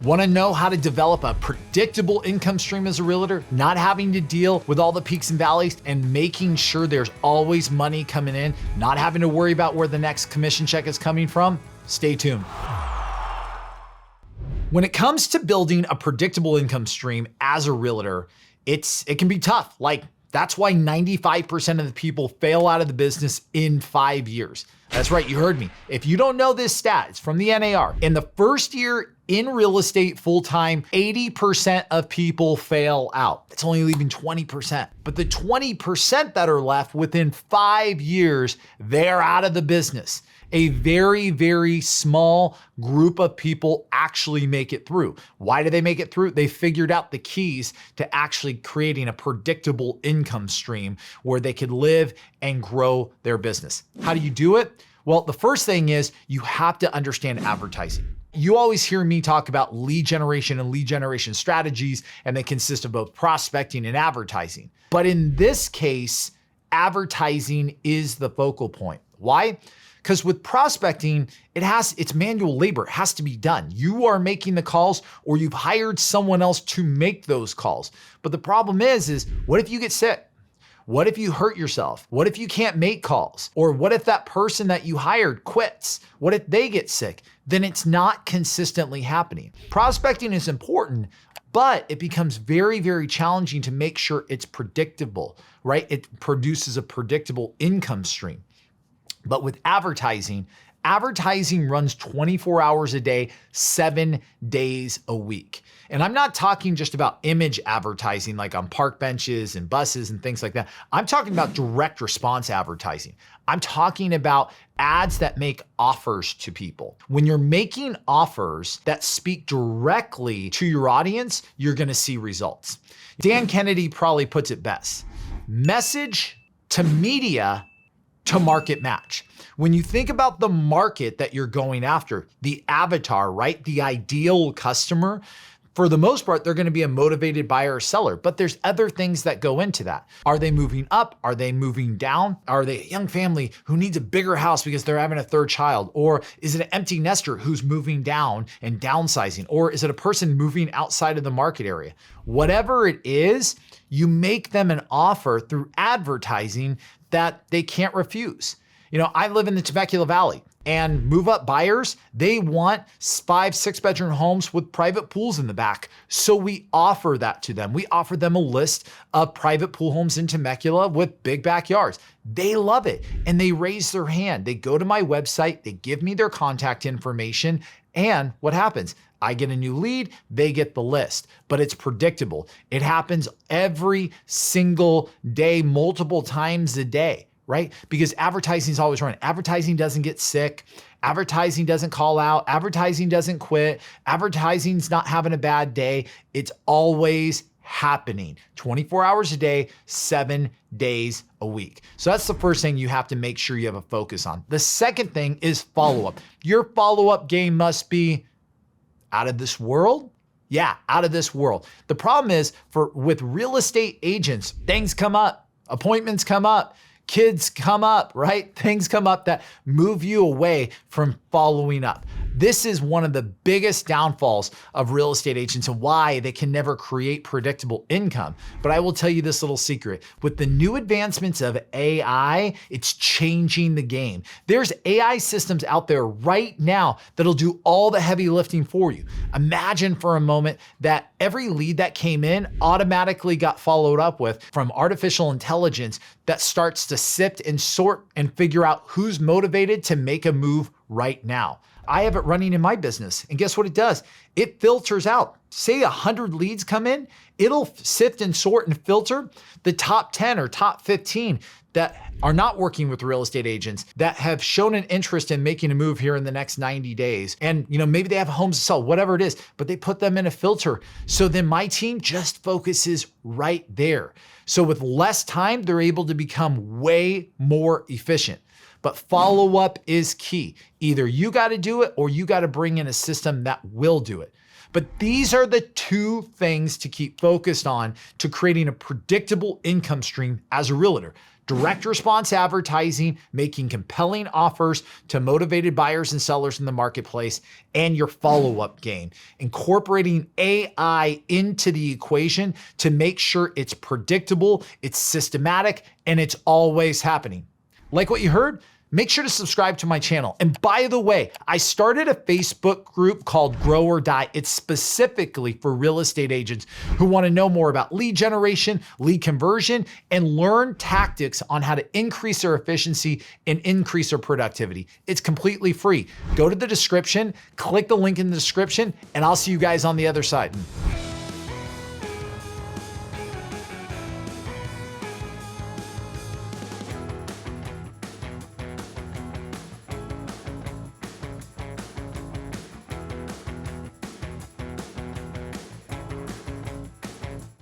Want to know how to develop a predictable income stream as a realtor, not having to deal with all the peaks and valleys and making sure there's always money coming in, not having to worry about where the next commission check is coming from? Stay tuned. When it comes to building a predictable income stream as a realtor, it can be tough. That's why 95% of the people fail out of the business in 5 years. That's right, you heard me. If you don't know this stat, it's from the NAR. In the first year in real estate full-time, 80% of people fail out. It's only leaving 20%. But the 20% that are left within 5 years, they're out of the business. A very, very small group of people actually make it through. Why do they make it through? They figured out the keys to actually creating a predictable income stream where they could live and grow their business. How do you do it? Well, the first thing is you have to understand advertising. You always hear me talk about lead generation and lead generation strategies, and they consist of both prospecting and advertising. But in this case, advertising is the focal point. Why? Because with prospecting, it's manual labor. It has to be done. You are making the calls or you've hired someone else to make those calls. But the problem is what if you get sick? What if you hurt yourself? What if you can't make calls? Or what if that person that you hired quits? What if they get sick? Then it's not consistently happening. Prospecting is important, but it becomes very, very challenging to make sure it's predictable, right? It produces a predictable income stream. But with advertising runs 24 hours a day, 7 days a week. And I'm not talking just about image advertising like on park benches and buses and things like that. I'm talking about direct response advertising. I'm talking about ads that make offers to people. When you're making offers that speak directly to your audience, you're gonna see results. Dan Kennedy probably puts it best. Message to media to market match. When you think about the market that you're going after, the avatar, right? The ideal customer, for the most part, they're gonna be a motivated buyer or seller, but there's other things that go into that. Are they moving up? Are they moving down? Are they a young family who needs a bigger house because they're having a third child? Or is it an empty nester who's moving down and downsizing? Or is it a person moving outside of the market area? Whatever it is, you make them an offer through advertising that they can't refuse. I live in the Temecula Valley, and move up buyers, they want 5-6 bedroom homes with private pools in the back. So we offer that to them. We offer them a list of private pool homes in Temecula with big backyards. They love it and they raise their hand. They go to my website, they give me their contact information, and what happens? I get a new lead, they get the list, but it's predictable. It happens every single day, multiple times a day, right? Because advertising is always running. Advertising doesn't get sick. Advertising doesn't call out. Advertising doesn't quit. Advertising's not having a bad day. It's always happening 24 hours a day, 7 days a week. So that's the first thing you have to make sure you have a focus on. The second thing is follow-up. Your follow-up game must be out of this world? Yeah, out of this world. The problem is with real estate agents, things come up, appointments come up, kids come up, right? Things come up that move you away from following up. This is one of the biggest downfalls of real estate agents and why they can never create predictable income. But I will tell you this little secret. With the new advancements of AI, it's changing the game. There's AI systems out there right now that'll do all the heavy lifting for you. Imagine for a moment that every lead that came in automatically got followed up with from artificial intelligence that starts to sift and sort and figure out who's motivated to make a move right now. I have it running in my business, and guess what it does? It filters out. Say 100 leads come in, it'll sift and sort and filter the top 10 or top 15 that are not working with real estate agents that have shown an interest in making a move here in the next 90 days. And maybe they have homes to sell, whatever it is, but they put them in a filter. So then my team just focuses right there. So with less time, they're able to become way more efficient. But follow-up is key. Either you got to do it or you got to bring in a system that will do it. But these are the two things to keep focused on to creating a predictable income stream as a realtor. direct response advertising, making compelling offers to motivated buyers and sellers in the marketplace, and your follow-up game. Incorporating AI into the equation to make sure it's predictable, it's systematic, and it's always happening. Like what you heard? Make sure to subscribe to my channel. And by the way, I started a Facebook group called Grow or Die. It's specifically for real estate agents who want to know more about lead generation, lead conversion, and learn tactics on how to increase their efficiency and increase their productivity. It's completely free. Go to the description, click the link in the description, and I'll see you guys on the other side.